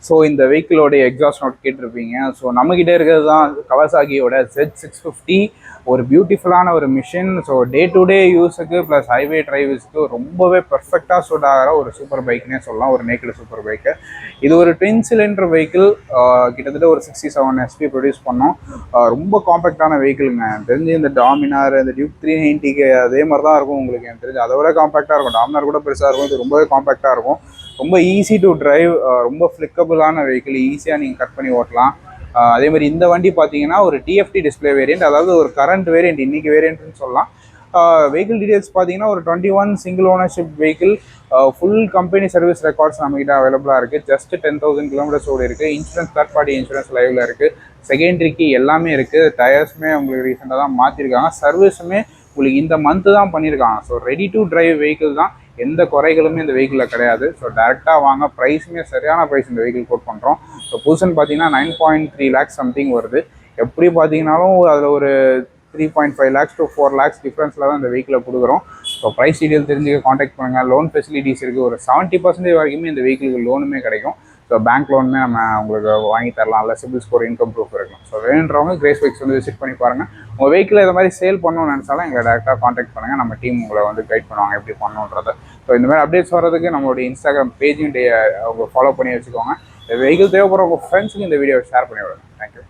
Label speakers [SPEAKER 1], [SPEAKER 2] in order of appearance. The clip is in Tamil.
[SPEAKER 1] ஸோ இந்த வெஹிக்கிளோடைய எக்ஸாஸ்ட் நோட் கேட்டிருப்பீங்க. ஸோ நம்மக்கிட்ட இருக்கிறது தான் கவாசாகியோட Z650, ஒரு பியூட்டிஃபுல்லான ஒரு machine. So day to day யூஸுக்கு ப்ளஸ் ஹைவே டிரைவ்ஸ்க்கு ரொம்பவே பர்ஃபெக்டாக சூட் ஆகிற ஒரு சூப்பர் பைக்னே சொல்லலாம், ஒரு நேக்கடு சூப்பர் பைக்கு. இது ஒரு ட்வின் சிலிண்டர் வெஹிக்கிள், கிட்டத்தட்ட ஒரு 67 SP ப்ரொடியூஸ் பண்ணோம். ரொம்ப காம்பேக்டான வெஹிக்கிளுங்க. எனக்கு தெரிஞ்சு இந்த டாமினார், இந்த டியூக் 390க்கு அதே மாதிரி தான் இருக்கும் உங்களுக்கு. எனக்கு தெரிஞ்சு அதை விட காம்பேக்டாக இருக்கும். டாமினார் கூட பெருசாக இருக்கும், இது ரொம்பவே காம்பேக்டாக இருக்கும். ரொம்ப ஈஸி டு டிரைவ், ரொம்ப ஃப்ளிக்கபிளான வெஹிக்கிள், ஈஸியாக நீங்கள் கட் பண்ணி ஓட்டலாம். அதே மாதிரி இந்த வண்டி பார்த்தீங்கன்னா ஒரு டிஎஃப்டி டிஸ்பிளே வேரியன்ட், அதாவது ஒரு கரண்ட் வேரியன்ட், இன்னைக்கு வேரியன்ட்னு சொல்லலாம். வெஹிக்கிள் டீடைல்ஸ் பார்த்தீங்கன்னா ஒரு 21 single ownership vehicle, full company service records நம்மகிட்ட அவைலபிளாக இருக்குது. ஜஸ்ட் 10,000 கிலோமீட்டர்ஸ் ஓடி இருக்குது. இன்சூரன்ஸ் தேர்ட் பார்ட்டி இன்சூரன்ஸ் லைவில் இருக்குது. செகண்டரிக்கு எல்லாமே இருக்குது. டயர்ஸுமே உங்களுக்கு ரீசெண்டாக தான் மாற்றிருக்காங்க. சர்வீஸுமே உங்களுக்கு இந்த மந்த்து தான் பண்ணியிருக்காங்க. So ready to drive vehicle தான், எந்த குறைகளுமே இந்த வெஹிக்கிளில் கிடையாது. ஸோ டேரெக்டாக வாங்க, ப்ரைஸுமே சரியான ப்ரைஸ் இந்த வெஹிக்கிள் கோட் பண்ணுறோம். ஸோ புதுசுன்னு பார்த்தீங்கன்னா 9.3 lakhs சம்திங் வருது. எப்படி பார்த்தீங்கன்னாலும் அதில் ஒரு 3.5 lakhs to 4 lakhs டிஃப்ரென்ஸில் தான் இந்த வெஹிக்கிளை கொடுக்குறோம். ஸோ ப்ரைஸ் டீட்டெயில் தெரிஞ்சுக்க காண்டாக்ட் பண்ணுங்கள். லோன் ஃபெசிலிட்டிஸ் இருக்குது. ஒரு 70% வரைக்குமே இந்த வெஹிக்கிளுக்கு லோனுமே கிடைக்கும். ஸோ பேங்க் லோனுமே நம்ம உங்களுக்கு வாங்கி தரலாம். இல்லை சிபில் ஸ்கோர், இன்கம் ப்ரூஃப் இருக்கும். ஸோ வேணுன்றவங்க கிரேஸ் பைக்ஸ் வந்து விசிட் பண்ணி பாருங்கள். உங்கள் வெஹிக்கிள் இதை மாதிரி சேல் பண்ணணும்னு நினச்சாலும் எங்களை டேரெக்டாக காண்டாக்ட் பண்ணுங்கள். நம்ம டீம் உங்களை வந்து கைட் பண்ணுவாங்க எப்படி பண்ணணுன்றதை. ஸோ இந்த மாதிரி அப்டேட்ஸ் வர்றதுக்கு நம்மளுடைய இன்ஸ்டாகிராம் பேஜையும் அவங்க ஃபாலோ பண்ணி வச்சுக்கோங்க. இந்த வெஹிக்கிள் தேவைப்படுற உங்கள் ஃப்ரெண்ட்ஸுக்கு இந்த வீடியோவை ஷேர் பண்ணி விடுங்க. தேங்க்யூ.